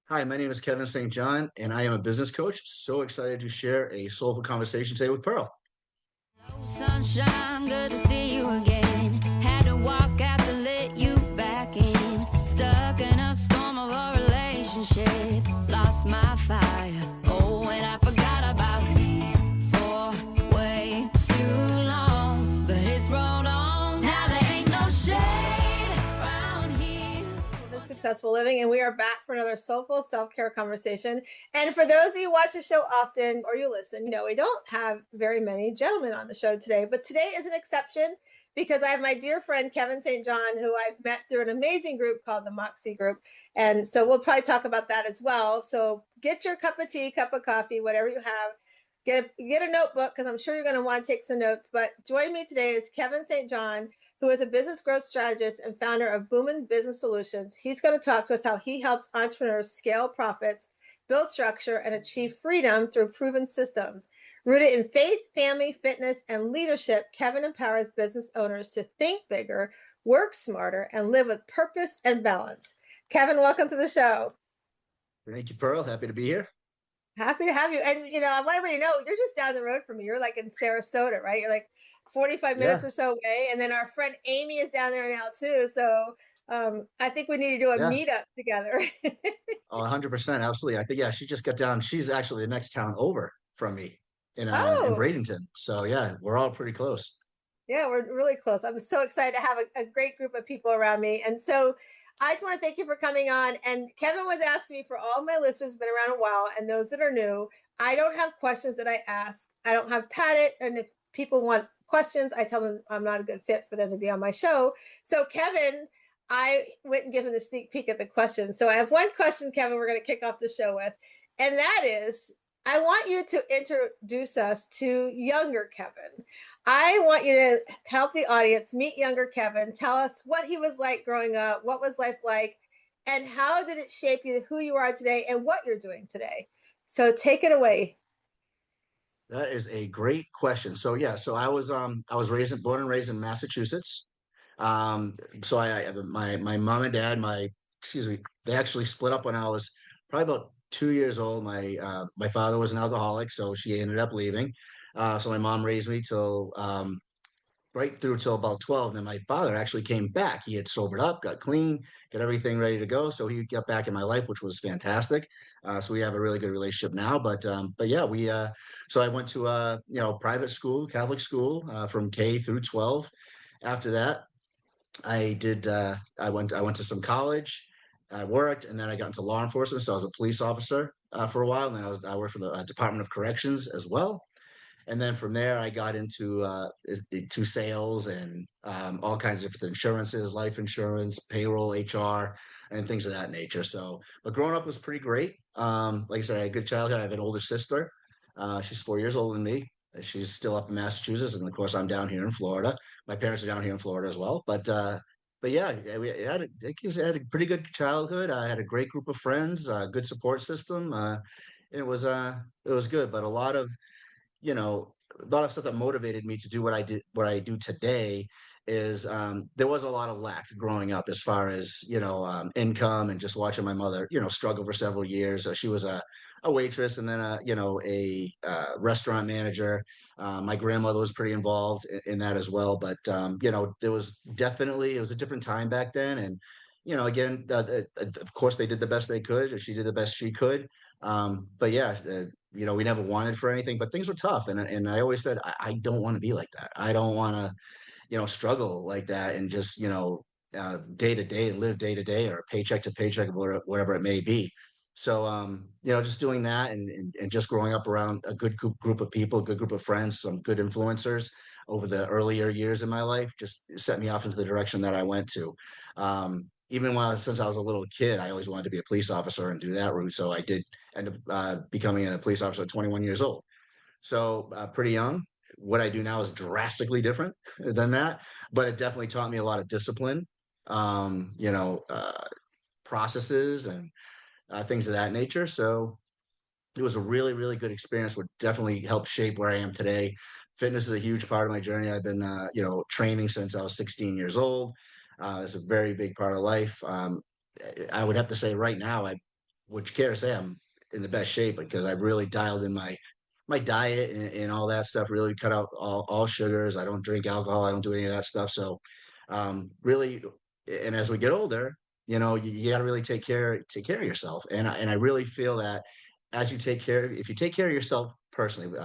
Hi, my name is Kevin St. John, and I am a business coach. So excited to share a soulful conversation today with Pearl. Hello, sunshine, good to see you again. Had to walk out to let you back in. Stuck in a storm of a relationship. Lost my fire. Oh, and I forgot about me for way too long. But it's rolled on. Now there ain't no shade around here. Successful Living, and we are back for another Soulful Self-Care Conversation. And for those of you who watch the show often or you listen, we don't have very many gentlemen on the show today, but today is an exception because I have my dear friend Kevin St. John, who I've met through an amazing group called the Moxie Group. And so we'll probably talk about that as well. So get your cup of tea, cup of coffee, whatever you have. Get a notebook because I'm sure you're going to want to take some notes. But joining me today is Kevin St. John, who is a business growth strategist and founder of Boomin Business Solutions. He's going to talk to us how he helps entrepreneurs scale profits, build structure, and achieve freedom through proven systems. Rooted in faith, family, fitness, and leadership, Kevin empowers business owners to think bigger, work smarter, and live with purpose and balance. Kevin, welcome to the show. Thank you, Pearl. Happy to be here. Happy to have you. And, I want everybody to know you're just down the road from me. You're like in Sarasota, right? You're like 45 minutes Yeah, or so away. And then our friend Amy is down there now too. So I think we need to do a yeah. meetup together. Oh, 100%. Absolutely. I think, yeah, she just got down. She's actually the next town over from me in Oh, Bradenton. So, yeah, we're all pretty close. yeah, we're really close. I'm so excited to have a great group of people around me. And so I just want to thank you for coming on. And Kevin was asking me for all my listeners who've been around a while and those that are new, I don't have questions that I ask. I don't have pad it. And if people want questions, I tell them I'm not a good fit for them to be on my show. So Kevin, I went and given the sneak peek at the questions. So I have one question, Kevin, we're going to kick off the show with. And that is, I want you to introduce us to younger Kevin. I want you to help the audience meet younger Kevin. Tell us what he was like growing up, what was life like, and how did it shape you to who you are today and what you're doing today. So take it away. That is a great question. So, yeah, so I was born and raised in Massachusetts. So my mom and dad, excuse me, they actually split up when I was probably about 2 years old. My father was an alcoholic, so she ended up leaving. So my mom raised me till right through till about 12. And then my father actually came back. He had sobered up, got clean, got everything ready to go. So he got back in my life, which was fantastic. So we have a really good relationship now. But yeah, so I went to private school, Catholic school, from K through 12. After that, I went to some college. I worked, and then I got into law enforcement. So I was a police officer for a while, and then I worked for the Department of Corrections as well. And then from there, I got into sales and all kinds of different insurances, life insurance, payroll, HR, and things of that nature. So, but growing up was pretty great. Like I said, I had a good childhood. I have an older sister. She's 4 years older than me. She's still up in Massachusetts, and of course, I'm down here in Florida. My parents are down here in Florida as well. But yeah, I had a pretty good childhood. I had a great group of friends, good support system. It was good, but a lot of stuff that motivated me to do what I do today is there was a lot of lack growing up as far as income and just watching my mother struggle for several years. She was a waitress and then a restaurant manager. My grandmother was pretty involved in that as well, but there was definitely, it was a different time back then. And again, of course they did the best they could, or she did the best she could. But yeah, we never wanted for anything, but things were tough. And I always said, I don't want to be like that. I don't want to, struggle like that and just, day to day and live day to day or paycheck to paycheck, whatever it may be. So, just doing that and just growing up around a good group of people, a good group of friends, some good influencers over the earlier years in my life, just set me off into the direction that I went to. Even since I was a little kid, I always wanted to be a police officer and do that route. So I did end up becoming a police officer at 21 years old. So pretty young. What I do now is drastically different than that, but it definitely taught me a lot of discipline, um, you know, uh, processes and things of that nature. So it was a really, really good experience. Would definitely help shape where I am today. Fitness is a huge part of my journey. I've been, training since I was 16 years old. It's a very big part of life. I would have to say right now, which care to say I'm in the best shape because I've really dialed in my diet and all that stuff. Really cut out all sugars. I don't drink alcohol. I don't do any of that stuff. So, really, and as we get older, you got to really take care of yourself. And I really feel that as you take care, if you take care of yourself personally,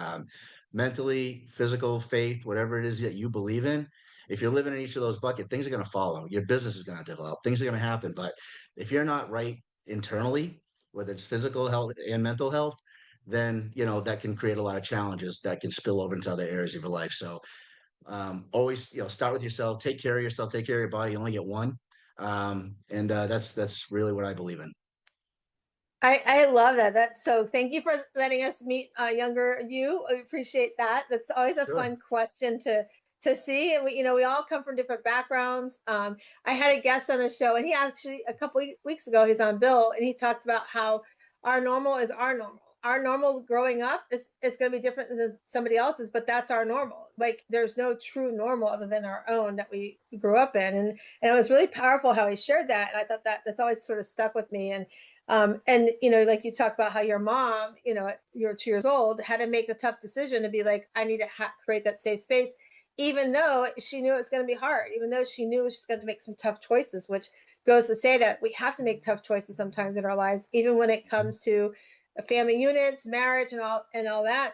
mentally, physical, faith, whatever it is that you believe in, if you're living in each of those buckets, things are going to follow. Your business is going to develop. Things are going to happen. But if you're not right internally, whether it's physical health and mental health, then that can create a lot of challenges that can spill over into other areas of your life. So always start with yourself, take care of yourself, take care of your body. You only get one, and that's really what I believe in. I love that. That's so thank you for letting us meet younger you. I appreciate that. That's always a Sure. fun question to see. And we all come from different backgrounds. I had a guest on the show, and he actually a couple weeks ago he's on Bill, and he talked about how our normal is our normal. Our normal growing up is going to be different than somebody else's, but that's our normal. Like there's no true normal other than our own that we grew up in, and it was really powerful how he shared that. And I thought that's always sort of stuck with me. And like you talk about how your mom, you're 2 years old, had to make the tough decision to be like, I need to create that safe space, even though she knew it's going to be hard, even though she knew she's going to make some tough choices, which goes to say that we have to make tough choices sometimes in our lives, even when it comes to family units, marriage, and all that,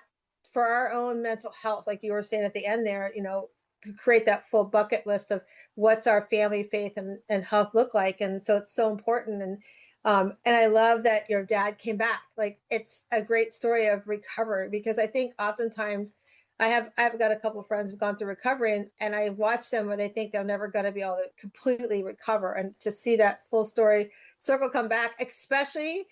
for our own mental health. Like you were saying at the end there, to create that full bucket list of what's our family, faith, and health look like. And so it's so important. And I love that your dad came back. Like it's a great story of recovery, because I think oftentimes I've got a couple of friends who've gone through recovery, and I watch them where they think they're never going to be able to completely recover, and to see that full story circle come back, especially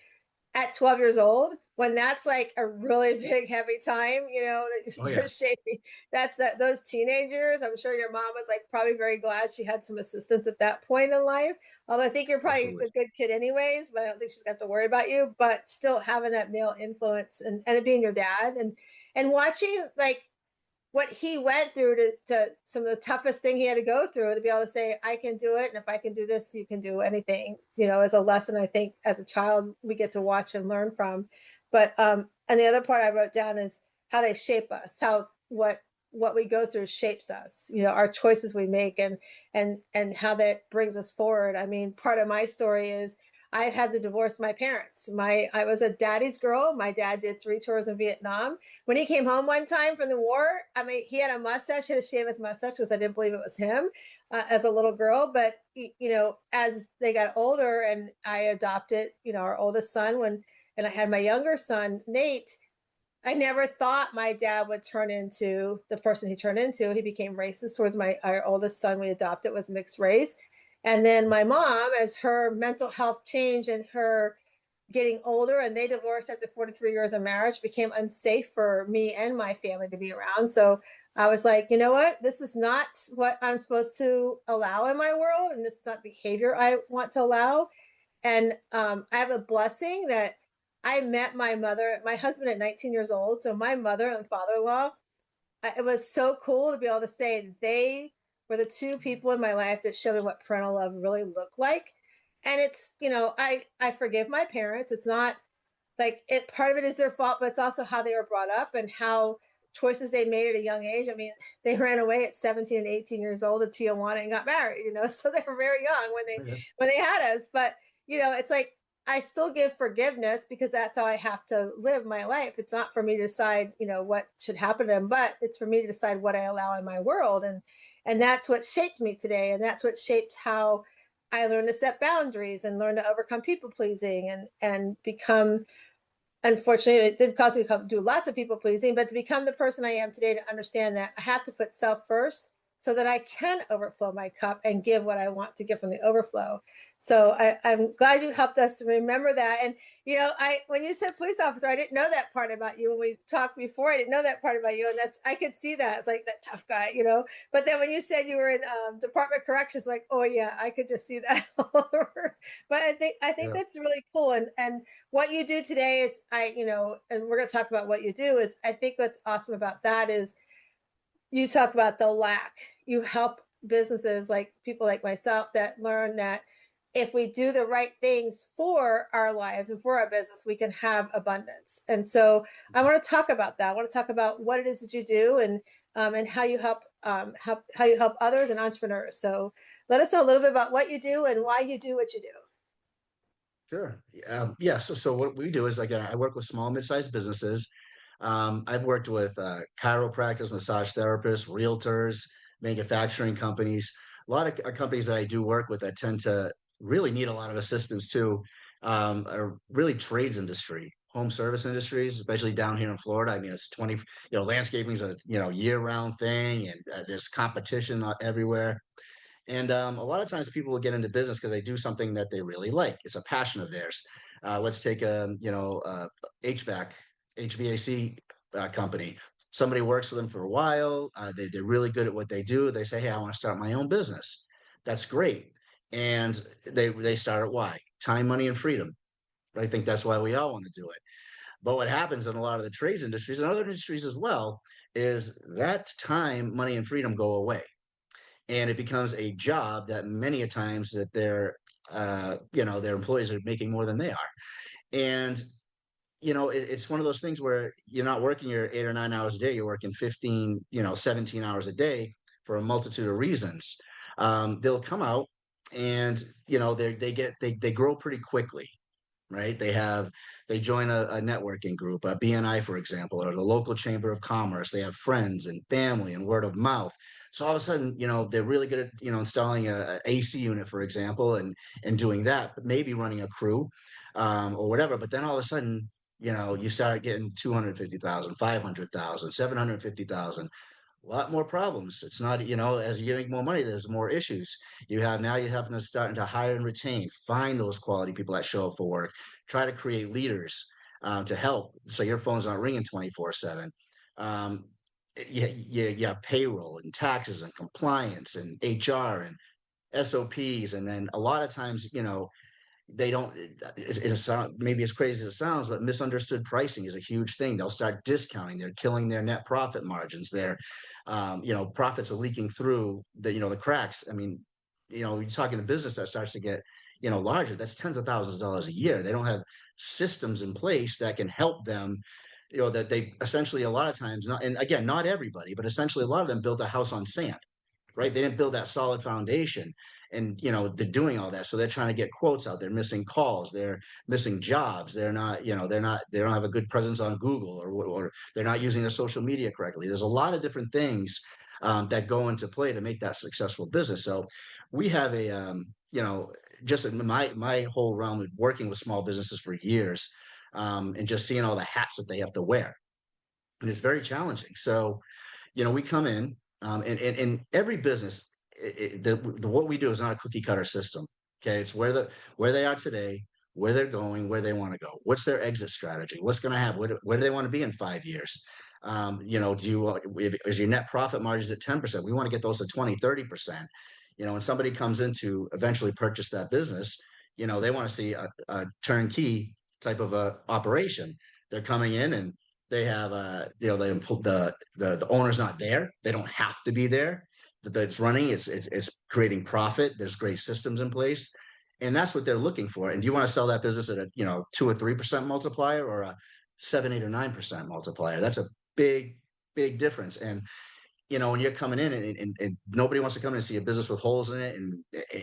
at 12 years old, when that's like a really big heavy time, that Oh you're yeah, shaping. That's those teenagers. I'm sure your mom was like probably very glad she had some assistance at that point in life, although I think you're probably absolutely. a good kid anyways, but I don't think she's got to worry about you. But still having that male influence, and it being your dad, and watching like what he went through to some of the toughest thing he had to go through to be able to say, I can do it. And if I can do this, you can do anything, as a lesson. I think as a child, we get to watch and learn from. But, and the other part I wrote down is how they shape us, how, what we go through shapes us, our choices we make, and how that brings us forward. I mean, part of my story is I had to divorce my parents. I was a daddy's girl. My dad did 3 tours in Vietnam. When he came home one time from the war, I mean, he had a mustache. He had to shave his mustache because I didn't believe it was him as a little girl. But as they got older, and I adopted, our oldest son, and I had my younger son Nate, I never thought my dad would turn into the person he turned into. He became racist towards our oldest son we adopted, was mixed race. And then my mom, as her mental health changed and her getting older, and they divorced after 43 years of marriage, became unsafe for me and my family to be around. So I was like, you know what? This is not what I'm supposed to allow in my world. And this is not behavior I want to allow. And I have a blessing that I met my husband at 19 years old. So my mother and father-in-law, it was so cool to be able to say they were the two people in my life that showed me what parental love really looked like. And it's, I forgive my parents. It's not like it, part of it is their fault, but it's also how they were brought up and how choices they made at a young age. I mean, they ran away at 17 and 18 years old to Tijuana and got married, so they were very young when they Okay. when they had us. But it's like I still give forgiveness because that's how I have to live my life. It's not for me to decide, what should happen to them, but it's for me to decide what I allow in my world. And that's what shaped me today. And that's what shaped how I learned to set boundaries and learn to overcome people pleasing and become, unfortunately, it did cause me to do lots of people pleasing, but to become the person I am today, to understand that I have to put self first so that I can overflow my cup and give what I want to give from the overflow. So I'm glad you helped us to remember that. And when you said police officer, I didn't know that part about you. When we talked before, I didn't know that part about you, and I could see that. It's like that tough guy. But then when you said you were in Department of Corrections, like, oh yeah, I could just see that all over. But I think Yeah. that's really cool. And what you do today is, and we're going to talk about what you do, is I think what's awesome about that is you talk about the lack. You help businesses, like people like myself, that learn that if we do the right things for our lives and for our business, we can have abundance. And so I want to talk about that. I want to talk about what it is that you do, and how you how you help others and entrepreneurs. So let us know a little bit about what you do and why you do what you do. Sure. Yeah. So what we do is, again, I work with small, mid-sized businesses. I've worked with chiropractors, massage therapists, realtors, manufacturing companies. A lot of companies that I do work with that tend to really need a lot of assistance too, are really trades industry, home service industries, especially down here in Florida. I mean, it's 20, landscaping is a, year-round thing, and there's competition everywhere. And a lot of times people will get into business because they do something that they really like. It's a passion of theirs. Let's take HVAC, HVAC company. Somebody works for them for a while. They're really good at what they do. They say, "Hey, I want to start my own business." That's great. And they start at why? Time, money, and freedom. I think that's why we all want to do it. But what happens in a lot of the trades industries and other industries as well is that time, money, and freedom go away, and it becomes a job that many a times that their employees are making more than they are. And it's one of those things where you're not working your 8 or 9 hours a day, you're working 15, 17 hours a day for a multitude of reasons. They'll come out, and they grow pretty quickly, right? They join a networking group, a BNI, for example, or the local chamber of commerce. They have friends and family and word of mouth. So all of a sudden, they're really good at, installing a AC unit, for example, and doing that, but maybe running a crew, or whatever. But then all of a sudden, you start getting 250,000, 500,000, 750,000. A lot more problems. It's not, as you make more money, there's more issues. You have to starting to hire and retain, find those quality people that show up for work, try to create leaders to help, so your phone's not ringing 24/7. Um, you have payroll and taxes and compliance and HR and SOPs, and then a lot of times, they don't maybe as crazy as it sounds, but misunderstood pricing is a huge thing. They'll start discounting, they're killing their net profit margins, their profits are leaking through the cracks. I mean, you're talking a business that starts to get larger, that's tens of thousands of dollars a year. They don't have systems in place that can help them, that they essentially, a lot of times, not, and again, not everybody, but essentially a lot of them built a house on sand, right? They didn't build that solid foundation, and they're doing all that. So they're trying to get quotes out. They're missing calls. They're missing jobs. They're not, they don't have a good presence on Google, or they're not using their social media correctly. There's a lot of different things that go into play to make that successful business. So we have just in my whole realm of working with small businesses for years, and just seeing all the hats that they have to wear. And it's very challenging. So we come in, and every business, what we do is not a cookie cutter system. Okay, it's where they are today, where they're going, where they want to go. What's their exit strategy? What's going to happen? Where do they want to be in 5 years? Is your net profit margins at 10%? We want to get those to 20, 30%. When somebody comes in to eventually purchase that business, they want to see a turnkey type of a operation. They're coming in, and they have the owner's not there. They don't have to be there. That it's running. It's creating profit. There's great systems in place, and that's what they're looking for. And do you want to sell that business at a 2 or 3% multiplier, or a 7, 8, or 9% multiplier? That's a big difference. And when you're coming in, and nobody wants to come in and see a business with holes in it,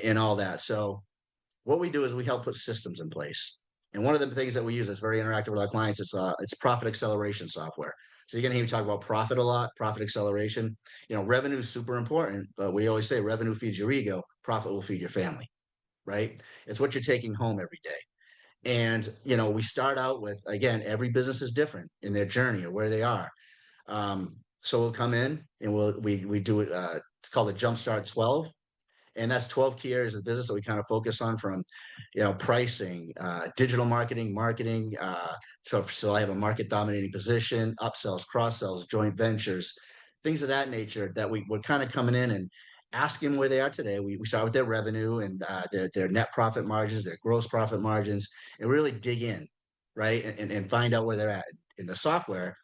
and all that. So what we do is we help put systems in place. And one of the things that we use that's very interactive with our clients, it's profit acceleration software. So you're going to hear me talk about profit a lot, profit acceleration. Revenue is super important, but we always say revenue feeds your ego, profit will feed your family, right? It's what you're taking home every day. And, we start out with, again, every business is different in their journey or where they are. So we'll come in, and we do it. It's called a Jumpstart 12. And that's 12 key areas of business that we kind of focus on, from pricing, digital marketing, so I have a market dominating position, upsells, cross sells, joint ventures, things of that nature, that we're kind of coming in and asking where they are today. We start with their revenue, and their net profit margins, their gross profit margins, and really dig in, right, and find out where they're at in the software.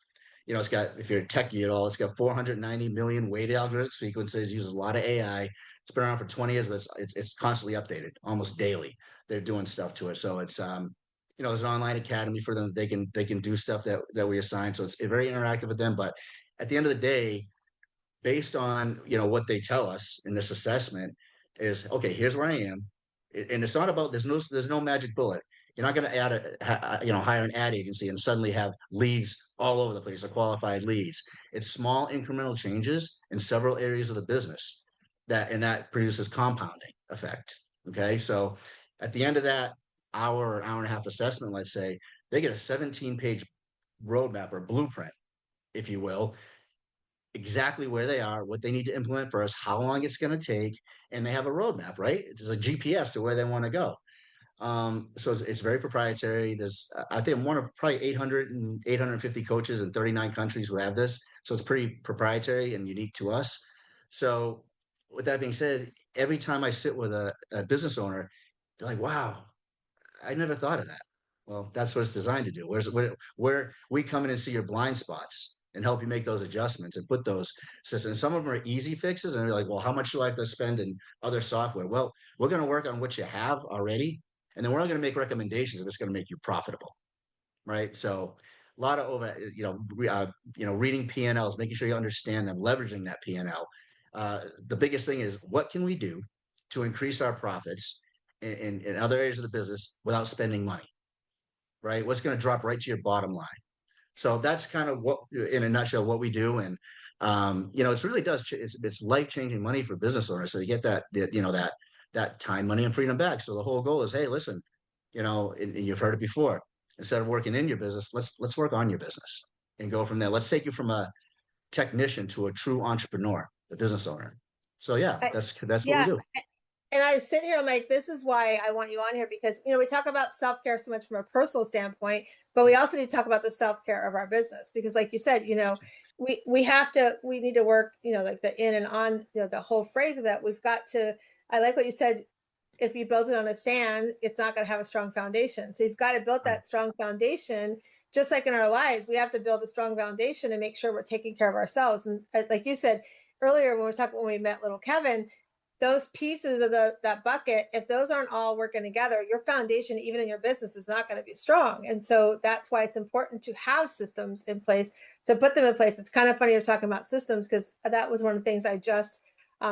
It's got, if you're a techie at all, it's got 490 million weighted algorithmic sequences, uses a lot of AI It's been around for 20 years, but it's constantly updated almost daily. They're doing stuff to it. So it's there's an online academy for them. They can do stuff that we assign. So it's very interactive with them. But at the end of the day, based on what they tell us in this assessment is, okay, here's where I am. And it's not about, there's no magic bullet. You're not going to hire an ad agency and suddenly have leads all over the place, or qualified leads. It's small incremental changes in several areas of the business that produces compounding effect. Okay, so at the end of that hour or hour and a half assessment, let's say, they get a 17-page roadmap or blueprint, if you will, exactly where they are, what they need to implement first, how long it's going to take, and they have a roadmap, right? It's a GPS to where they want to go. So it's very proprietary. I think I'm one of probably 850 coaches in 39 countries who have this. So it's pretty proprietary and unique to us. So with that being said, every time I sit with a business owner, they're like, wow, I never thought of that. Well, that's what it's designed to do. Where we come in and see your blind spots and help you make those adjustments and put those systems. Some of them are easy fixes, and you're like, well, how much do I have to spend in other software? Well, we're going to work on what you have already, and then we're not going to make recommendations if it's going to make you profitable, right? So a lot of reading P&Ls, making sure you understand them, leveraging that P&L. The biggest thing is, what can we do to increase our profits in other areas of the business without spending money, right? What's going to drop right to your bottom line? So that's kind of what, in a nutshell, what we do. And it's really it's life-changing money for business owners. So you get that time, money, and freedom back. So the whole goal is, hey, listen, and you've heard it before. Instead of working in your business, let's work on your business and go from there. Let's take you from a technician to a true entrepreneur, the business owner. So yeah, that's what we Yeah. do. And I was sitting here, I'm like, this is why I want you on here, because, we talk about self-care so much from a personal standpoint, but we also need to talk about the self-care of our business, because like you said, we need to work, like the in and on, the whole phrase of that. We've got to, I like what you said, if you build it on a sand, it's not going to have a strong foundation. So you've got to build that strong foundation. Just like in our lives, we have to build a strong foundation and make sure we're taking care of ourselves. And like you said earlier, when we met little Kevin, those pieces of that bucket, if those aren't all working together, your foundation, even in your business, is not going to be strong. And so that's why it's important to have systems in place, to put them in place. It's kind of funny you're talking about systems, because that was one of the things I just,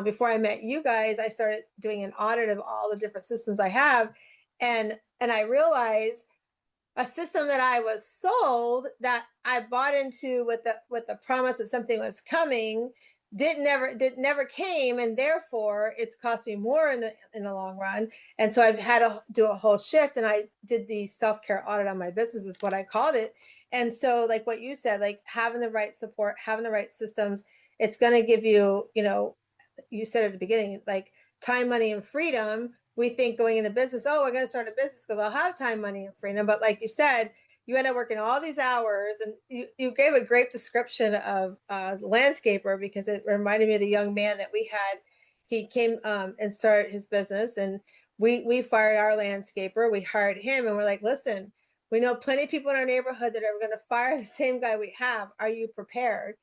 before I met you guys, I started doing an audit of all the different systems I have. And I realized a system that I was sold, that I bought into with the promise that something was coming, never came, and therefore it's cost me more in the long run. And so I've had to do a whole shift, and I did the self-care audit on my business, is what I called it. And so, like what you said, like having the right support, having the right systems, it's going to give you, you said at the beginning, like time, money, and freedom. We think going into business, oh, we're going to start a business because I'll have time, money, and freedom. But like you said, you end up working all these hours, and you gave a great description of landscaper, because it reminded me of the young man that we had. He came and started his business, and we fired our landscaper. We hired him, and we're like, listen, we know plenty of people in our neighborhood that are going to fire the same guy we have. Are you prepared?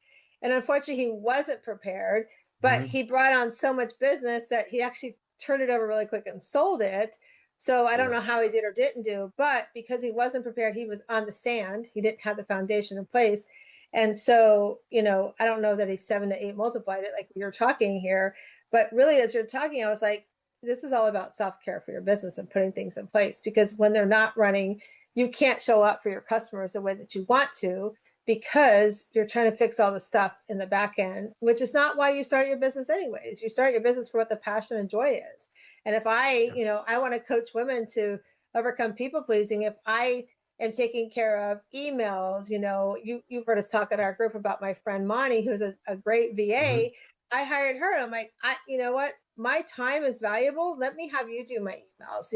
And unfortunately, he wasn't prepared, but Mhm. he brought on so much business that he actually turned it over really quick and sold it. So I don't Yeah. know how he did or didn't do, but because he wasn't prepared, he was on the sand. He didn't have the foundation in place. And so, I don't know that he's 7 to 8 multiplied it like we were talking here, but really, as you're talking, I was like, this is all about self-care for your business and putting things in place, because when they're not running, you can't show up for your customers the way that you want to, because you're trying to fix all the stuff in the back end, which is not why you start your business anyways. You start your business for what the passion and joy is. And if I want to coach women to overcome people pleasing, if I am taking care of emails, you've heard us talk at our group about my friend Monty, who's a great Mhm. VA. I hired her. I'm like, you know what? My time is valuable. Let me have you do my emails,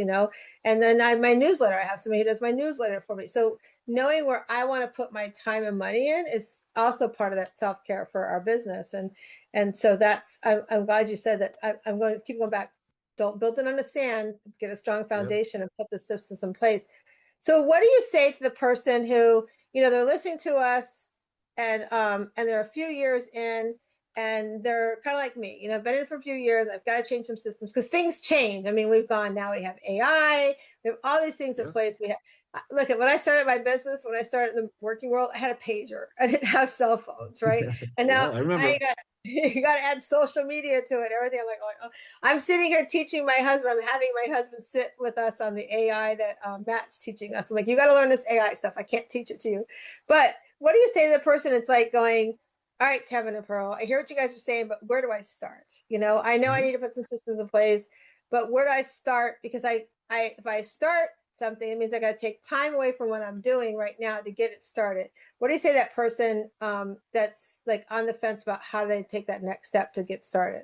and then my newsletter. I have somebody who does my newsletter for me. So knowing where I want to put my time and money in is also part of that self-care for our business. And so I'm glad you said that. I'm going to keep going back. Don't build it on the sand, get a strong Yep. foundation and put the systems in place. So what do you say to the person who, they're listening to us, and they're a few years in, and they're kind of like me, been in it for a few years. I've got to change some systems because things change. I mean, we've gone now, we have AI, we have all these things in Yeah. place. We have, look at when I started my business, when I started in the working world, I had a pager. I didn't have cell phones, right? And Yeah, now I remember. I got, you got to add social media to it, everything. I'm like, oh, I'm sitting here teaching my husband. I'm having my husband sit with us on the AI that Matt's teaching us. I'm like, you got to learn this AI stuff. I can't teach it to you. But what do you say to the person? It's like going, all right, Kevin and Pearl, I hear what you guys are saying, but where do I start? I know I Mhm. need to put some systems in place, but where do I start? Because if I start something, it means I got to take time away from what I'm doing right now to get it started. What do you say to that person that's like on the fence about how they take that next step to get started?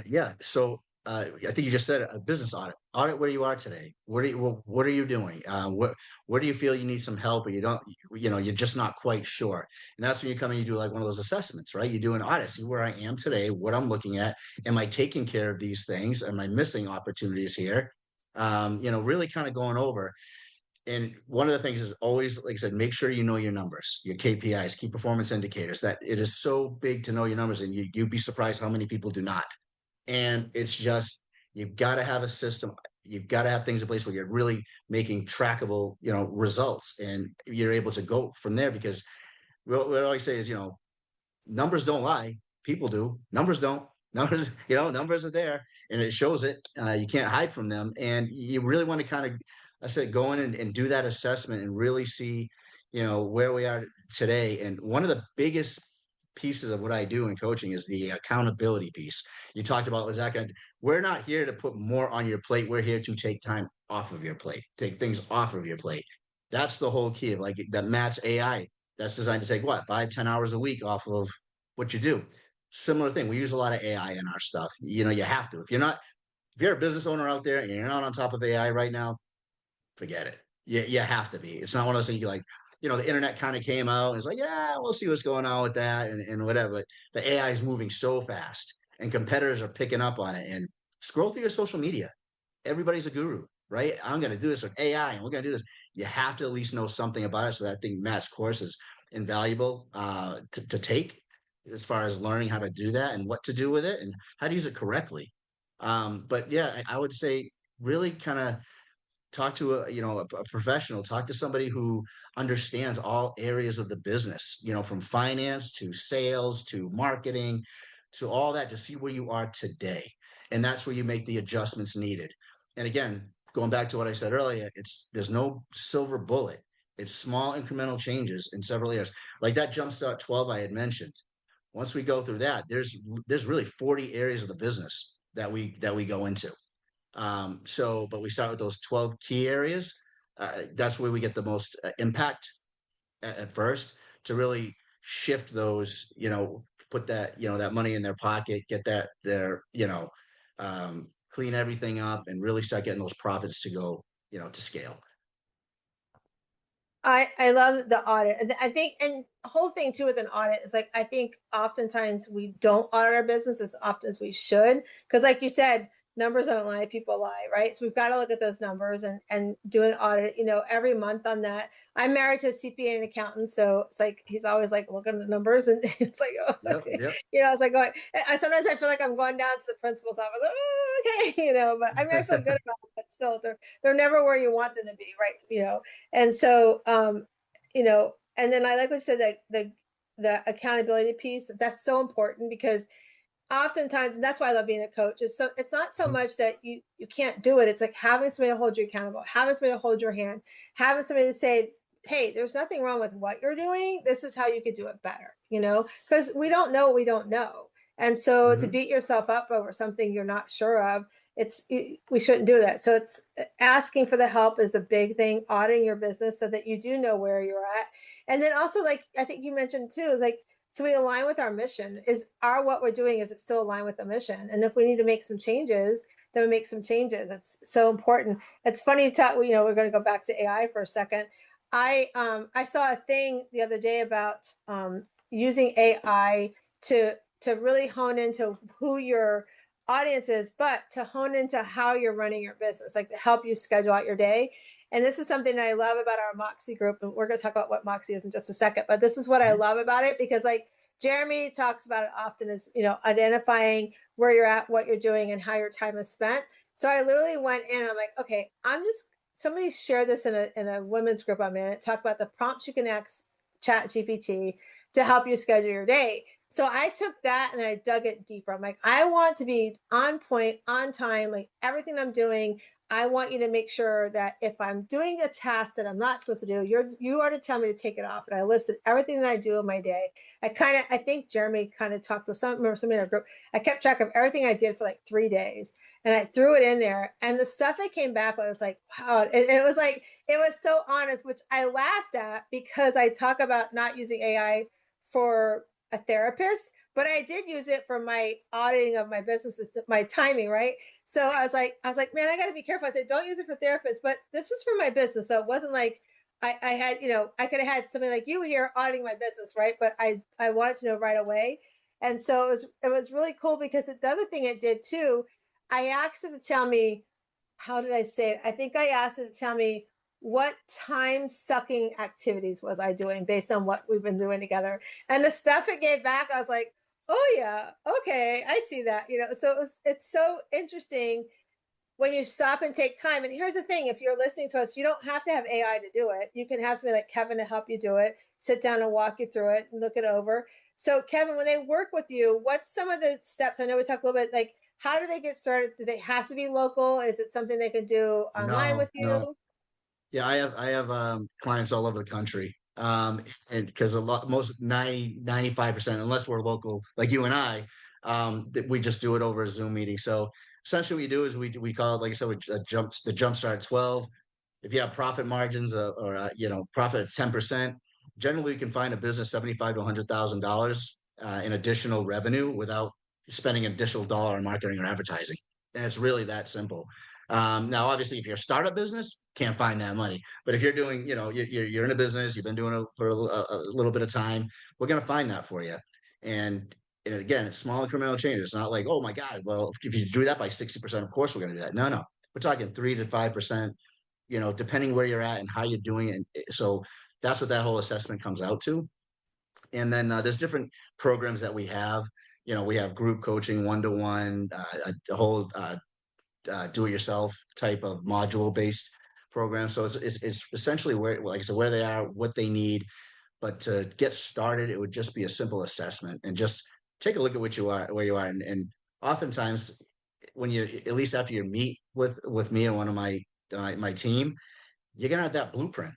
Yeah. So I think you just said it, a business audit. Audit where you are today. What are you doing? Where do you feel you need some help, or you don't? You're just not quite sure. And that's when you come and you do like one of those assessments, right? You do an audit, see where I am today, what I'm looking at. Am I taking care of these things? Am I missing opportunities here? Really kind of going over. And one of the things is always, like I said, make sure you know your numbers, your KPIs, key performance indicators. That it is so big to know your numbers, and you'd be surprised how many people do not. And it's just, you've got to have a system. You've got to have things in place where you're really making trackable, results, and you're able to go from there. Because what I always say is, numbers don't lie. People do. Numbers don't. Numbers, numbers are there, and it shows it. You can't hide from them. And you really want to kind of, I said, go in and do that assessment and really see, where we are today. And one of the biggest pieces of what I do in coaching is the accountability piece. You talked about, is that going to, we're not here to put more on your plate. We're here to take time off of your plate, take things off of your plate. That's the whole key of like that Matt's AI that's designed to take what, 5-10 hours a week off of what you do. Similar thing. We use a lot of AI in our stuff. You have to. If you're a business owner out there and you're not on top of AI right now, forget it. You have to be. It's not one of those things you like, the internet kind of came out and it's like, yeah, we'll see what's going on with that and whatever. But the AI is moving so fast and competitors are picking up on it. And scroll through your social media. Everybody's a guru, right? I'm going to do this with AI and we're going to do this. You have to at least know something about it. So I think Matt's course is invaluable to take as far as learning how to do that and what to do with it and how to use it correctly. But yeah, I would say really kind of talk to a professional, talk to somebody who understands all areas of the business, from finance to sales to marketing to all that, to see where you are today. And that's where you make the adjustments needed. And again, going back to what I said earlier, there's no silver bullet. It's small incremental changes in several areas, like that jumpstart 12 I had mentioned. Once we go through that, there's really 40 areas of the business that we go into. But we start with those 12 key areas. That's where we get the most impact at first, to really shift those, put that, that money in their pocket, get that there, clean everything up and really start getting those profits to go, to scale. I love the audit. And I think, and the whole thing too with an audit is like, I think oftentimes we don't audit our business as often as we should. Because like you said, numbers don't lie, people lie, right? So we've got to look at those numbers and do an audit, every month on that. I'm married to a CPA and accountant. So it's like, he's always like looking at the numbers and it's like, oh, Yep, okay. yep. It's like going, sometimes I feel like I'm going down to the principal's office. Oh, okay. But I mean, I feel good about it, but still they're never where you want them to be. Right. And so, and then I like what you said, that the accountability piece, that's so important because oftentimes, and that's why I love being a coach, is so it's not so Mhm. much that you can't do it. It's like having somebody to hold you accountable, having somebody to hold your hand, having somebody to say, hey, there's nothing wrong with what you're doing. This is how you could do it better, because we don't know what we don't know. And so to Mhm. beat yourself up over something you're not sure of, we shouldn't do that. So it's asking for the help is the big thing, auditing your business so that you do know where you're at. And then also, like I think you mentioned too, like, so we align with our mission. What we're doing, is it still aligned with the mission? And if we need to make some changes, then we make some changes. It's so important. It's funny to talk, we're going to go back to AI for a second. I saw a thing the other day about using AI to really hone into who your audience is, but to hone into how you're running your business, like to help you schedule out your day. And this is something that I love about our Moxie group. And we're going to talk about what Moxie is in just a second. But this is what I Mhm. love about it, because like Jeremy talks about it often is, identifying where you're at, what you're doing, and how your time is spent. So I literally went in, I'm like, okay, somebody shared this in a women's group I'm in. It talked about the prompts you can ask Chat GPT to help you schedule your day. So I took that and I dug it deeper. I'm like, I want to be on point, on time, like everything I'm doing. I want you to make sure that if I'm doing a task that I'm not supposed to do, you are to tell me to take it off. And I listed everything that I do in my day. I think Jeremy kind of talked to somebody in our group. I kept track of everything I did for like 3 days, and I threw it in there. And the stuff I came back with was like, wow, it was like, it was so honest, which I laughed at because I talk about not using AI for a therapist, but I did use it for my auditing of my business, my timing, right? So I was like, man, I got to be careful. I said, don't use it for therapists, but this was for my business, so it wasn't like I had, I could have had somebody like you here auditing my business, right? But I wanted to know right away, and so it was really cool because the other thing it did too, I asked it to tell me, how did I say it? I think I asked it to tell me what time sucking activities was I doing based on what we've been doing together. And the stuff it gave back, I was like, oh yeah, okay, I see that. So it's so interesting when you stop and take time. And here's the thing, if you're listening to us, you don't have to have AI to do it. You can have somebody like Kevin to help you do it, sit down and walk you through it and look it over. So Kevin, when they work with you, what's some of the steps? I know we talked a little bit, like, how do they get started? Do they have to be local? Is it something they can do online No, with no. you? Yeah, I have clients all over the country. And because a lot, most 90 95%, unless we're local, like you and I, that we just do it over a Zoom meeting. So essentially what we do is we call it, like I said, the jump start 12. If you have profit margins or profit of 10%, generally you can find a business 75 to $100,000 in additional revenue without spending an additional dollar on marketing or advertising. And it's really that simple. Now, obviously, if you're a startup business, can't find that money. But if you're doing, you're in a business, you've been doing it for a little bit of time, we're going to find that for you. And again, it's small incremental changes. It's not like, oh my God, well, if you do that by 60%, of course we're going to do that. No, no, we're talking 3 to 5%, depending where you're at and how you're doing it. So that's what that whole assessment comes out to. And then there's different programs that we have. We have group coaching, one-to-one, a whole do-it-yourself type of module-based program. So it's essentially where, like I said, where they are, what they need. But to get started, it would just be a simple assessment and just take a look at what you are, where you are, and oftentimes when you, at least after you meet with me and one of my team, you're gonna have that blueprint,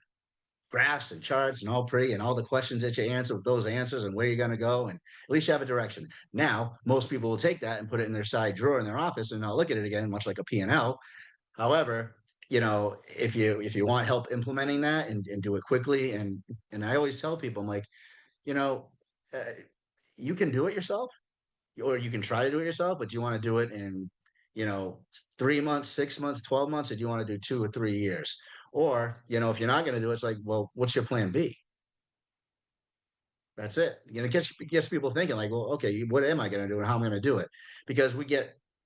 graphs and charts and all pretty, and all the questions that you answer with those answers and where you're going to go, and at least you have a direction. Now most people will take that and put it in their side drawer in their office and not look at it again, much like a P&L. However, if you want help implementing that and do it quickly, and I always tell people, I'm like, you know uh, you can do it yourself, or you can try to do it yourself, but you want to do it in, you know, 3 months, 6 months, 12 months, and you want to do 2 or 3 years. Or, if you're not going to do it, it's like, well, what's your plan B? That's it. It gets people thinking like, well, okay, what am I going to do and how am I going to do it? Because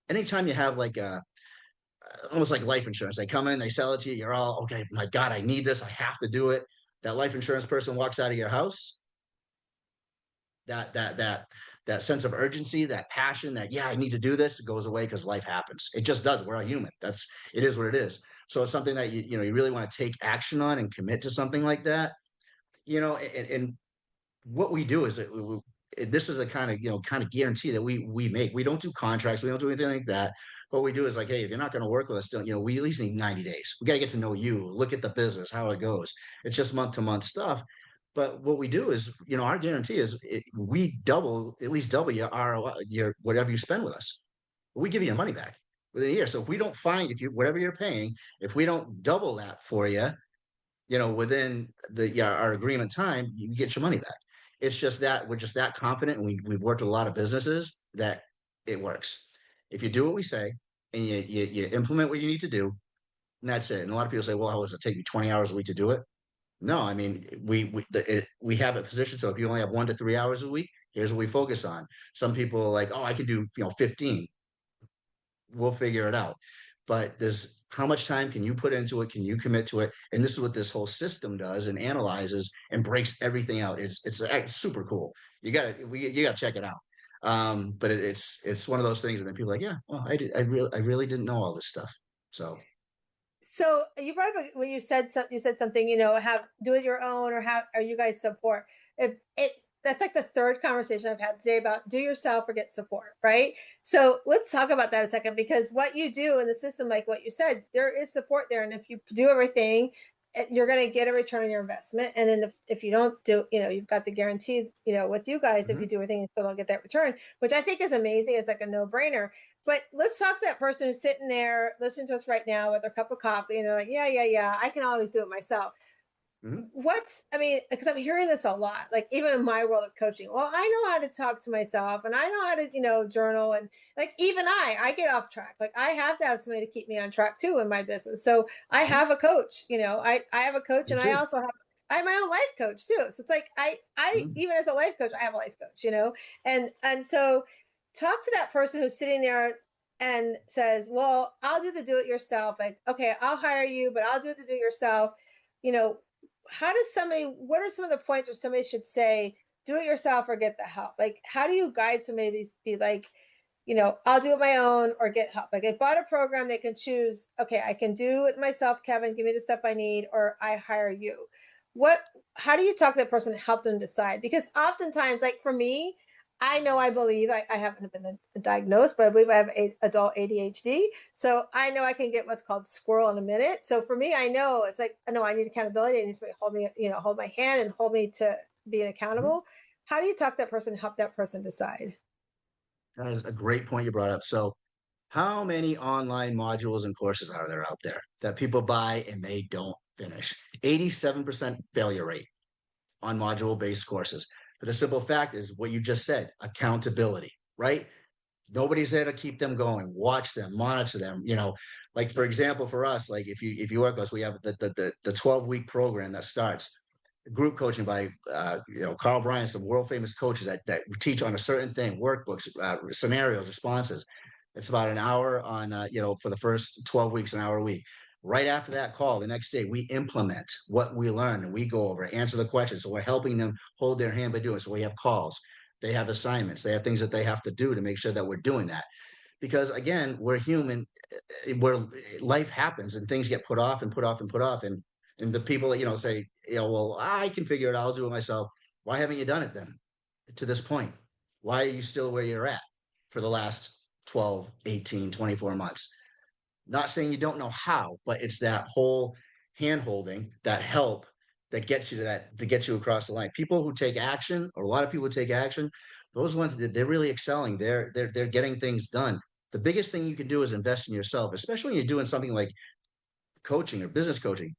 anytime you have like almost like life insurance, they come in, they sell it to you, you're all, okay, my God, I need this. I have to do it. That life insurance person walks out of your house, that sense of urgency, that passion, that, yeah, I need to do this, goes away because life happens. It just does. We're a human. It is what it is. So it's something that you really want to take action on and commit to something like that. And what we do is that this is a kind of guarantee that we make. We don't do contracts. We don't do anything like that. What we do is like, hey, if you're not going to work with us, still, we at least need 90 days. We got to get to know you, look at the business, how it goes. It's just month to month stuff. But what we do is, our guarantee is we at least double your ROI, your whatever you spend with us. We give you your money back within a year. So if we don't find, if you whatever you're paying, if we don't double that for you, within our agreement time, you get your money back. It's just that we're just that confident, and we've worked with a lot of businesses that it works. If you do what we say and you implement what you need to do, and that's it. And a lot of people say, well, how does it take you 20 hours a week to do it? No, I mean, we have a position. So if you only have 1 to 3 hours a week, here's what we focus on. Some people are like, oh, I can do 15. We'll figure it out. But there's How much time can you put into it? Can you commit to it? And this is what this whole system does and analyzes and breaks everything out. It's super cool. You gotta check it out. But it's one of those things, and then people are like, yeah, well, I really didn't know all this stuff. So So you brought up when you said something, have do it your own or have or you guys support. It that's like the third conversation I've had today about do yourself or get support, right? So let's talk about that a second because what you do in the system, like what you said, there is support there, and if you do everything, you're going to get a return on your investment. And then if you don't do, you've got the guarantee, with you guys, if mhm, you do everything, you still don't get that return, which I think is amazing. It's like a no brainer. But let's talk to that person who's sitting there listening to us right now with their cup of coffee and they're like, yeah, yeah, yeah, I can always do it myself. mhm, I mean, because I'm hearing this a lot, like even in my world of coaching. Well, I know how to talk to myself and I know how to, journal. And like even I get off track. Like I have to have somebody to keep me on track too in my business. So I mhm. have a coach, I have a coach Me and too. I have my own life coach too. So it's like I Mhm, even as a life coach, I have a life coach, and so talk to that person who's sitting there and says, well, I'll do it yourself. Like, okay, I'll hire you, but I'll do it yourself. You know, how does somebody, what are some of the points where somebody should say, do it yourself or get the help? Like, how do you guide somebody to be like, I'll do it my own or get help? Like, I bought a program, they can choose, okay, I can do it myself, Kevin, give me the stuff I need, or I hire you. What, how do you talk to that person and help them decide? Because oftentimes, like for me, I believe I haven't been diagnosed, but I believe I have adult ADHD. So I know I can get what's called squirrel in a minute. So for me, I know it's like, I know I need accountability. I need somebody to hold me, hold my hand and hold me to being mhm. accountable. How do you talk to that person and help that person decide? That is a great point you brought up. So how many online modules and courses are there out there that people buy and they don't finish? 87% failure rate on module based courses. But the simple fact is what you just said, accountability, right? Nobody's there to keep them going, watch them, monitor them. Like for example, for us, like if you work with us, we have the 12-week program that starts group coaching by Carl Bryan, some world famous coaches that teach on a certain thing, workbooks, scenarios, responses. It's about an hour on for the first 12 weeks, an hour a week. Right after that call, the next day, we implement what we learn and we go over, answer the questions. So we're helping them hold their hand by doing it. So we have calls, they have assignments, they have things that they have to do to make sure that we're doing that. Because again, we're human, where life happens and things get put off and put off and put off. And the people that, say, well, I can figure it out, I'll do it myself. Why haven't you done it then to this point? Why are you still where you're at for the last 12, 18, 24 months? Not saying you don't know how, but it's that whole hand holding, that help that gets you to that gets you across the line. People who take action, or a lot of people who take action, those ones that they're really excelling. They're getting things done. The biggest thing you can do is invest in yourself, especially when you're doing something like coaching or business coaching.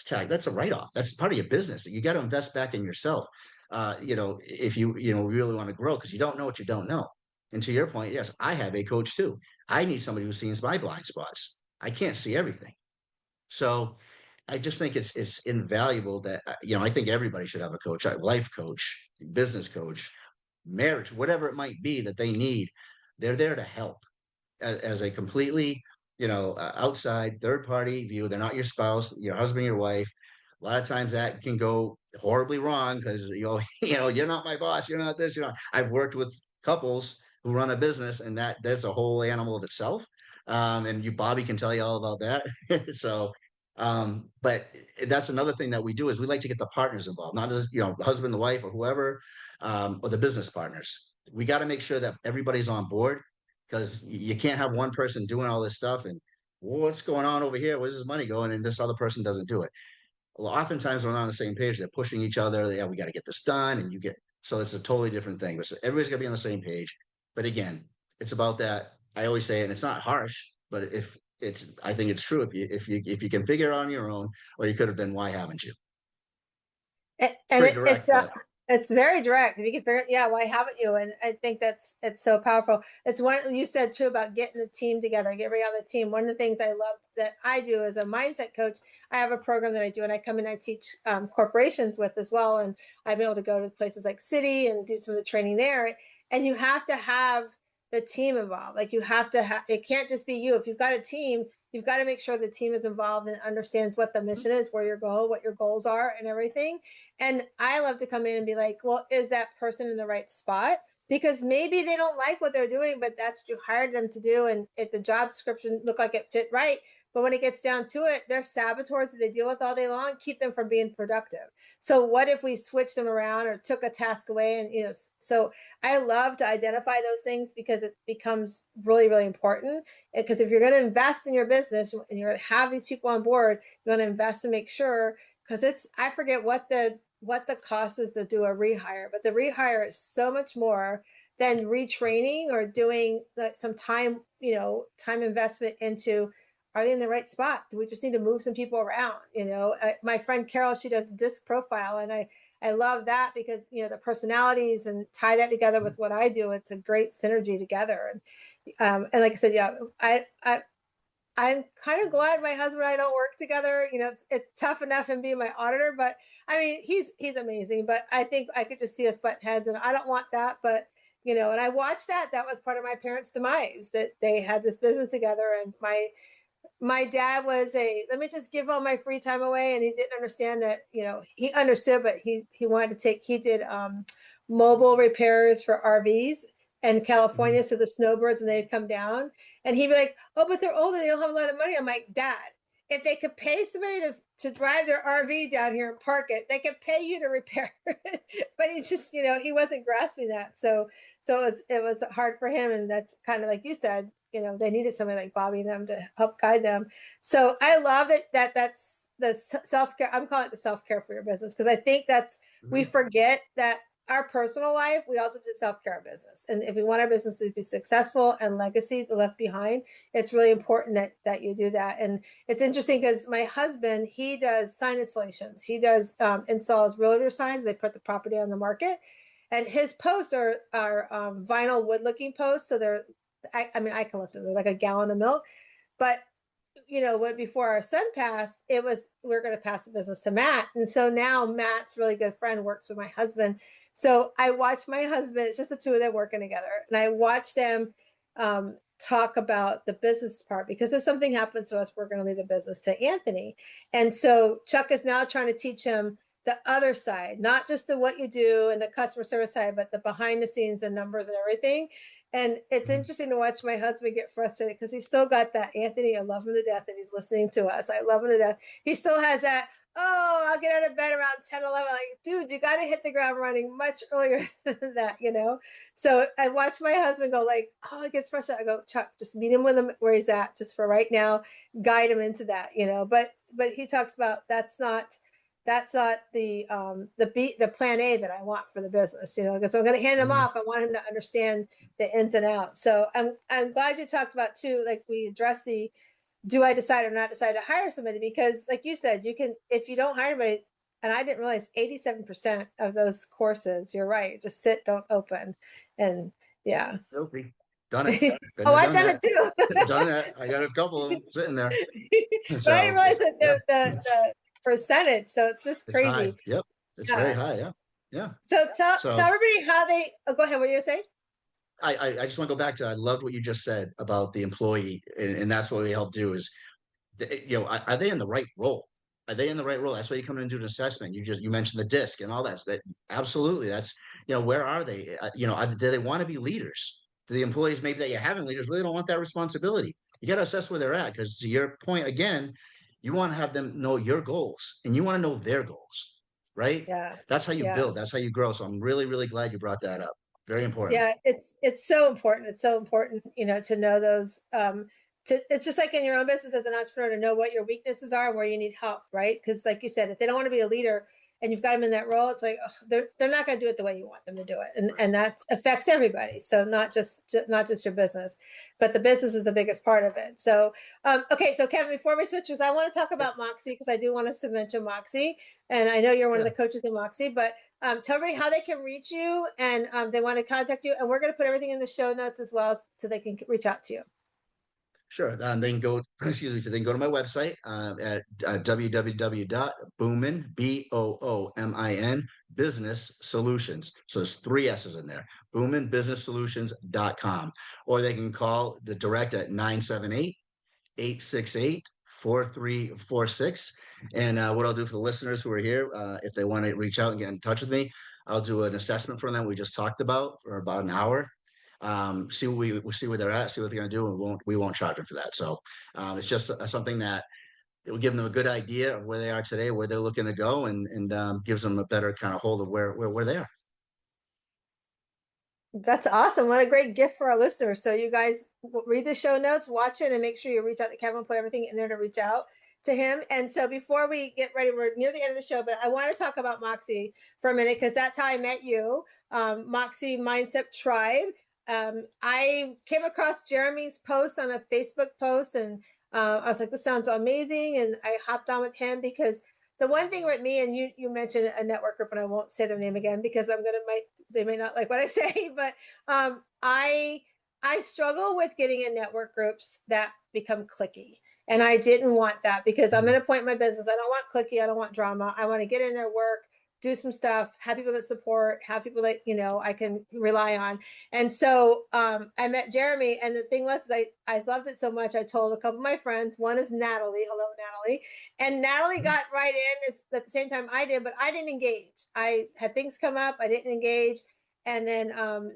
That's a write-off. That's part of your business. You got to invest back in yourself. If you really want to grow, because you don't know what you don't know. And to your point, yes, I have a coach too. I need somebody who sees my blind spots. I can't see everything. So I just think it's invaluable that I think everybody should have a coach, a life coach, business coach, marriage, whatever it might be that they need. They're there to help as a completely outside third party view. They're not your spouse, your husband, your wife. A lot of times that can go horribly wrong because you're not my boss, you're not this, I've worked with couples who run a business, and that's a whole animal of itself. And Bobby can tell you all about that. So but that's another thing that we do is we like to get the partners involved, not just husband, the wife, or whoever, or the business partners. We got to make sure that everybody's on board, because you can't have one person doing all this stuff and what's going on over here, where's this money going, and this other person doesn't do it. Well, oftentimes we're not on the same page, they're pushing each other, yeah, we got to get this done, and so it's a totally different thing, but everybody's got to be on the same page. But again, it's about that. I always say, and it's not harsh, but if it's I think it's true, if you can figure it out on your own, or you could have, then why haven't you? It's And pretty direct, but it's very direct. If you can figure, yeah, why haven't you? And I think it's so powerful. It's one you said too about getting a team together, get everybody on the team. One of the things I love that I do as a mindset coach, I have a program that I do, and I come and I teach corporations with as well. And I've been able to go to places like City and do some of the training there. And you have to have the team involved. Like you have to have. It can't just be you. If you've got a team, you've got to make sure the team is involved and understands what the mission is, where you're going, what your goals are, and everything. And I love to come in and be like, well, is that person in the right spot? Because maybe they don't like what they're doing, but that's what you hired them to do. And if the job description looked like it fit right, but when it gets down to it, they're saboteurs that they deal with all day long, keep them from being productive. So what if we switch them around or took a task away? And, so I love to identify those things because it becomes really, really important. Because if you're going to invest in your business and you're going to have these people on board, you're going to invest to make sure, because I forget what the cost is to do a rehire, but the rehire is so much more than retraining or doing some time, time investment into, are they in the right spot? Do we just need to move some people around? My friend Carol, she does disc profile, and I love that because the personalities, and tie that together with what I do. It's a great synergy together. And like I said, yeah, I'm kind of glad my husband and I don't work together. It's tough enough him being my auditor, but I mean, he's amazing. But I think I could just see us butt heads, and I don't want that. But and I watched that. That was part of my parents' demise, that they had this business together, and my dad was let me just give all my free time away, and he didn't understand that. He understood, but he wanted to he did mobile repairs for RVs in California, so the snowbirds, and they'd come down, and he'd be like, oh, but they're older, they don't have a lot of money. I'm like, Dad, if they could pay somebody to drive their RV down here and park it, they could pay you to repair it. But he just, he wasn't grasping that. So it was hard for him. And that's kind of like you said, they needed somebody like Bobby and them to help guide them. So I love that's the self-care. I'm calling it the self-care for your business, because I think we forget that our personal life, we also do self-care business. And if we want our business to be successful and legacy left behind, it's really important that you do that. And it's interesting because my husband, he does sign installations. He does installs realtor signs. They put the property on the market. And his posts are vinyl wood looking posts. So I mean, I can lift them. They're like a gallon of milk. But before our son passed, we're going to pass the business to Matt. And so now Matt's really good friend works with my husband. So I watch my husband, it's just the two of them working together. And I watch them talk about the business part, because if something happens to us, we're going to leave the business to Anthony. And so Chuck is now trying to teach him the other side, not just the what you do and the customer service side, but the behind the scenes, the numbers and everything. And it's interesting to watch my husband get frustrated, because he's still got that, Anthony, I love him to death, and he's listening to us. I love him to death. He still has that, oh, I'll get out of bed around 10, 11. Like, dude, you got to hit the ground running much earlier than that, So I watch my husband go like, oh, it gets frustrated. I go, Chuck, just meet him with him where he's at, just for right now, guide him into that, But he talks about that's not the plan A that I want for the business, because I'm going to hand him off. I want him to understand the ins and outs. So I'm glad you talked about too, like we addressed do I decide or not decide to hire somebody? Because like you said, you can, if you don't hire anybody, and I didn't realize 87% of those courses, you're right, just sit, don't open. And yeah. Guilty. Done it. Oh, I've done it too. Done that. I got a couple of them sitting there. But I didn't realize that the percentage. So it's just crazy. It's high. Yep. It's very high. Yeah. Yeah. So tell everybody how they, go ahead. What are you going to say? I just want to go back to, I loved what you just said about the employee, and that's what we help do is, are they in the right role? Are they in the right role? That's why you come in and do an assessment. You mentioned the disc and all that. So that absolutely, that's, where are they? Do they want to be leaders? Do the employees maybe that you haven't leaders really don't want that responsibility? You got to assess where they're at, because to your point again, you want to have them know your goals, and you want to know their goals, right? Yeah. That's how you build. That's how you grow. So I'm really, really glad you brought that up. Very important. Yeah, it's so important. It's so important, to know those. It's just like in your own business as an entrepreneur, to know what your weaknesses are and where you need help, right? Because like you said, if they don't want to be a leader and you've got them in that role, it's like, they're not going to do it the way you want them to do it, and that affects everybody. So not just your business, but the business is the biggest part of it. So okay, so Kevin, before we switch, I want to talk about Moxie, because I do want us to mention Moxie, and I know you're one of the coaches in Moxie, but tell everybody how they can reach you, and they want to contact you, and we're going to put everything in the show notes as well, so they can reach out to you. Sure. They can go, excuse me, so they can go to my website at www.boomin, BOOMIN, business solutions. So there's 3 S's in there, boominbusinesssolutions.com. Or they can call the direct at 978 868-4346. And what I'll do for the listeners who are here, if they want to reach out and get in touch with me, I'll do an assessment for them we just talked about for about an hour. See what we see where they're at, see what they're going to do, and we won't charge them for that. So it's just something that it will give them a good idea of where they are today, where they're looking to go, and gives them a better kind of hold of where they are. That's awesome. What a great gift for our listeners. So you guys read the show notes, watch it, and make sure you reach out to Kevin, put everything in there to reach out to him. And so before we get ready, we're near the end of the show, but I want to talk about Moxie for a minute because that's how I met you. Moxie Mindset Tribe. I came across Jeremy's post on a Facebook post, and I was like, this sounds amazing. And I hopped on with him because the one thing with me, and you mentioned a network group, and I won't say their name again because they may not like what I say, but I struggle with getting in network groups that become cliquey. And I didn't want that because I'm at a point in my business. I don't want cliquey. I don't want drama. I want to get in there, work, do some stuff, have people that support, have people that, I can rely on. And so I met Jeremy. And the thing was, I loved it so much. I told a couple of my friends. One is Natalie. Hello, Natalie. And Natalie got right in at the same time I did, but I didn't engage. I had things come up. I didn't engage. And then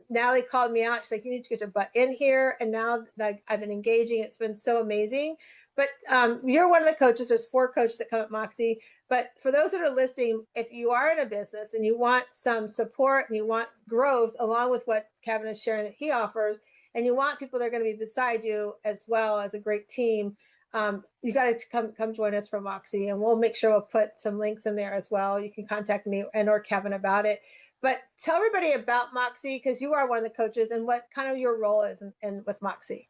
Natalie called me out. She's like, you need to get your butt in here. And now like, I've been engaging. It's been so amazing. But you're one of the coaches. There's 4 coaches that come at Moxie. But for those that are listening, if you are in a business and you want some support and you want growth along with what Kevin is sharing that he offers, and you want people that are going to be beside you as well as a great team, you got to come join us from Moxie, and we'll make sure we'll put some links in there as well. You can contact me and or Kevin about it. But tell everybody about Moxie because you are one of the coaches and what kind of your role is in with Moxie.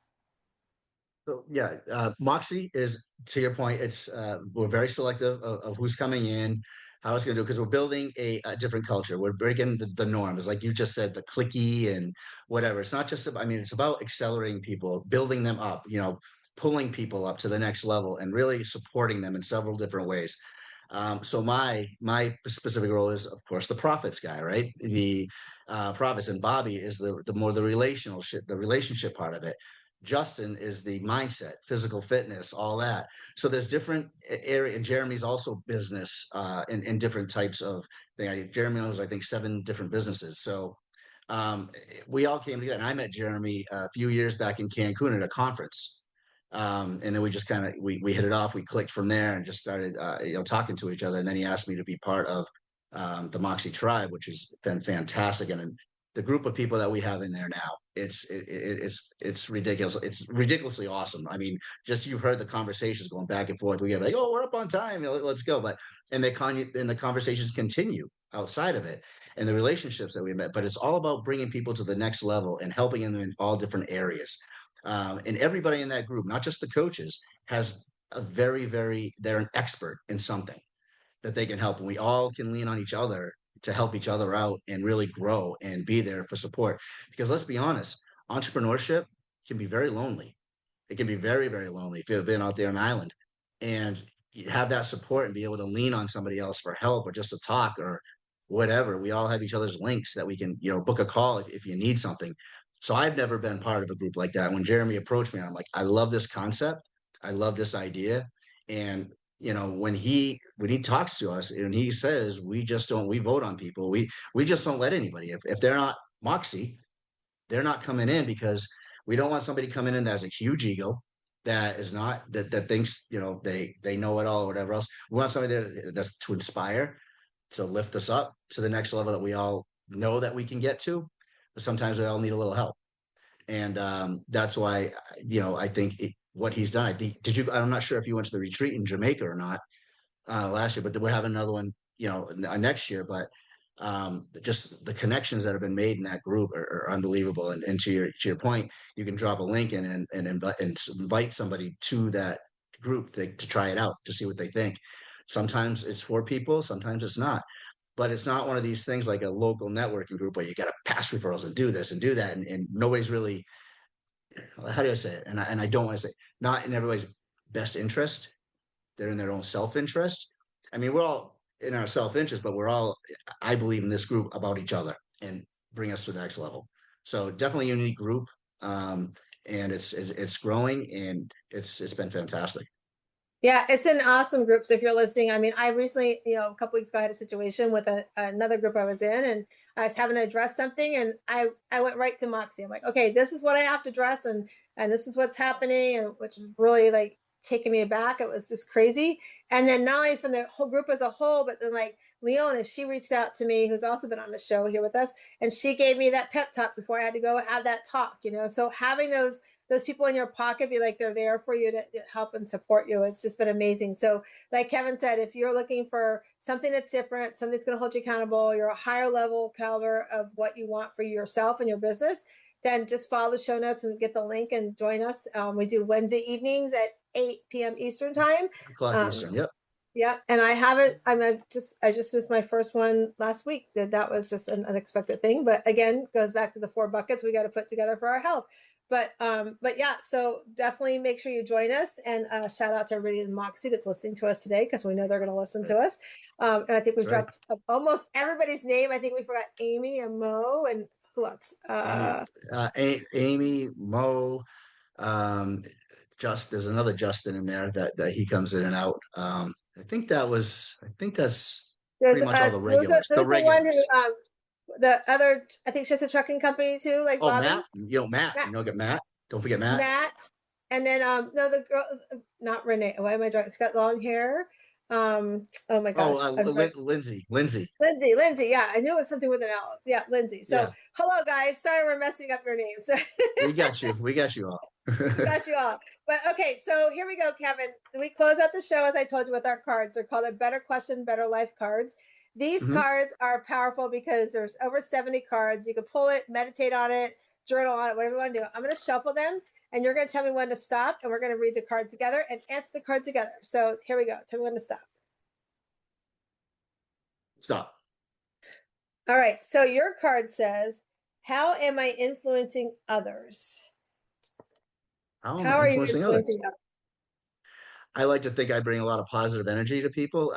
So yeah, Moxie is, to your point, it's we're very selective of who's coming in, how it's going to do, because we're building a different culture. We're breaking the norms, like you just said, the clicky and whatever. It's not just about, I mean, it's about accelerating people, building them up, pulling people up to the next level, and really supporting them in several different ways. So my specific role is, of course, the profits guy, right? The profits, and Bobby is the more the relational shit, the relationship part of it. Justin is the mindset, physical fitness, all that. So there's different area, and Jeremy's also business in different types of thing. Jeremy owns, I think, 7 different businesses. So we all came together, and I met Jeremy a few years back in Cancun at a conference. And then we just kind of we hit it off. We clicked from there and just started talking to each other. And then he asked me to be part of the Moxie Tribe, which has been fantastic. And the group of people that we have in there now, it's ridiculous. It's ridiculously awesome. I mean, just you've heard the conversations going back and forth. We get like, oh, we're up on time, let's go. But and the conversations continue outside of it, and the relationships that we met. But it's all about bringing people to the next level and helping them in all different areas. And everybody in that group, not just the coaches, has a they're an expert in something that they can help. And we all can lean on each other to help each other out and really grow and be there for support. Because let's be honest, entrepreneurship can be very lonely. It can be very, very lonely if you've been out there on an island and you have that support and be able to lean on somebody else for help or just to talk or whatever. We all have each other's links that we can, book a call if you need something. So I've never been part of a group like that. When Jeremy approached me, I'm like, I love this concept. I love this idea. And when he talks to us and he says we vote on people, we just don't let anybody, if they're not Moxie, they're not coming in, because we don't want somebody coming in that has a huge ego, that is not that thinks they know it all or whatever else. We want somebody that's to inspire, to lift us up to the next level that we all know that we can get to, but sometimes we all need a little help. And that's why I think what he's done. I think I'm not sure if you went to the retreat in Jamaica or not last year, but we're having another one next year. But just the connections that have been made in that group are unbelievable. And to your point, you can drop a link in and invite somebody to that group to try it out, to see what they think. Sometimes it's for people, sometimes it's not. But it's not one of these things like a local networking group where you got to pass referrals and do this and do that. And nobody's really, how do I say it? And I don't want to say, not in everybody's best interest. They're in their own self-interest. I mean, we're all in our self-interest, but we're all, I believe, in this group about each other and bring us to the next level. So definitely a unique group. and it's growing, and it's been fantastic. Yeah, it's an awesome group. So if you're listening, I mean, I recently, a couple weeks ago, I had a situation with another group I was in, and I was having to address something, and I went right to Moxie. I'm like, okay, this is what I have to address, and this is what's happening, and which was really like taking me aback. It was just crazy. And then not only from the whole group as a whole, but then like Leona, she reached out to me, who's also been on the show here with us, and she gave me that pep talk before I had to go have that talk. So having those people in your pocket be like they're there for you to help and support you. It's just been amazing. So like Kevin said, if you're looking for something that's different, something that's going to hold you accountable, you're a higher level caliber of what you want for yourself and your business, then just follow the show notes and get the link and join us. We do Wednesday evenings at 8 p.m. Eastern time. O'clock um, Eastern. Yep. yeah, and I haven't. I just missed my first one last week. That was just an unexpected thing. But again, goes back to the 4 buckets we got to put together for our health. But yeah, so definitely make sure you join us, and shout out to everybody in Moxie that's listening to us today, because we know they're going to listen to us. And I think we've That's right. dropped almost everybody's name. I think we forgot Amy and Mo and who else? Amy, Amy, Mo, um, there's another Justin in there that he comes in and out. I think that's There's pretty much all the regulars. The there's the one who regulars. the other, I think she has a trucking company too, like Oh, Robin. Matt. Matt. Matt, Get Matt. Don't forget Matt. Matt, and then no, the girl, not Renee. Why am I drawing? She's got long hair. Oh my Oh, gosh, I'm drawing. Lindsay. Lindsay. Lindsay. Yeah, I knew it was something with an L. Yeah, Lindsay. So Yeah, hello guys. Sorry we're messing up your names. we got you. We got you all. We got you all. But okay, so here we go, Kevin. We close out the show, as I told you, with our cards. They're called the Better Question, Better Life cards. These Mhm. cards are powerful because there's over 70 cards. You can pull it, meditate on it, journal on it, whatever you want to do. I'm going to shuffle them, and you're going to tell me when to stop, and we're going to read the card together and answer the card together. So here we go. Tell me when to stop. Stop. All right. So your card says, how am I influencing others? How am How I are you influencing others? influencing others? I like to think I bring a lot of positive energy to people.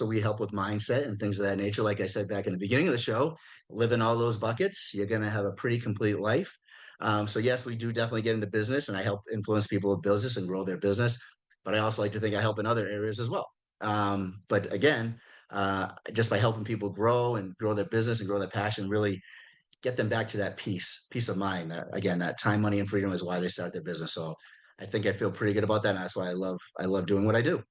We help with mindset and things of that nature. Like I said back in the beginning of the show, live in all those buckets, you're going to have a pretty complete life. So yes, we do definitely get into business, and I help influence people with business and grow their business. But I also like to think I help in other areas as well. But again, just by helping people grow and grow their business and grow their passion, really get them back to that peace of mind. Again, that time, money, and freedom is why they start their business. So I think I feel pretty good about that. And that's why I love doing what I do.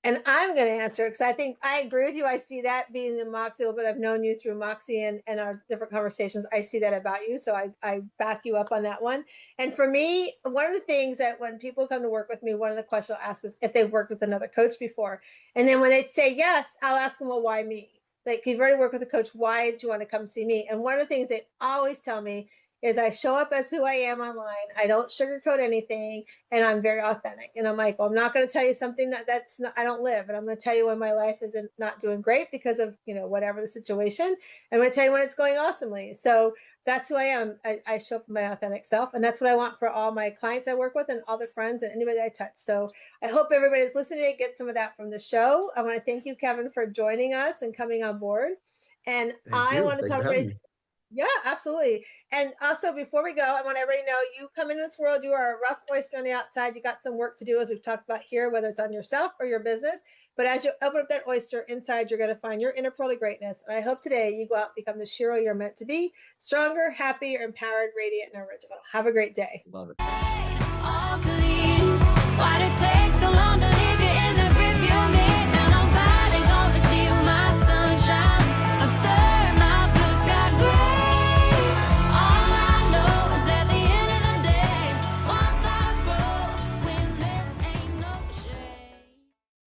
And I'm going to answer because I think I agree with you. I see that being in Moxie a little bit. I've known you through Moxie and our different conversations. I see that about you. So I back you up on that one. And for me, one of the things that when people come to work with me, one of the questions I'll ask is if they've worked with another coach before. And then when they say yes, I'll ask them, well, why me? Like, you've already worked with a coach. Why did you want to come see me? And one of the things they always tell me is I show up as who I am online. I don't sugarcoat anything, and I'm very authentic. And I'm like, well, I'm not going to tell you something that's not, I don't live. And I'm going to tell you when my life is not doing great because of, whatever the situation. I'm going to tell you when it's going awesomely. So that's who I am. I show up my authentic self. And that's what I want for all my clients I work with and all the friends and anybody I touch. So I hope everybody's listening to get some of that from the show. I want to thank you, Kevin, for joining us and coming on board. And Thank I you. want to Thank you tell for having everybody, me. yeah, absolutely. And also, before we go, I want everybody to know you come into this world, you are a rough oyster on the outside. You got some work to do, as we've talked about here, whether it's on yourself or your business. But as you open up that oyster inside, you're going to find your inner pearly greatness. And I hope today you go out and become the hero you're meant to be, stronger, happier, empowered, radiant, and original. Have a great day. Love it. All clean. Why'd it take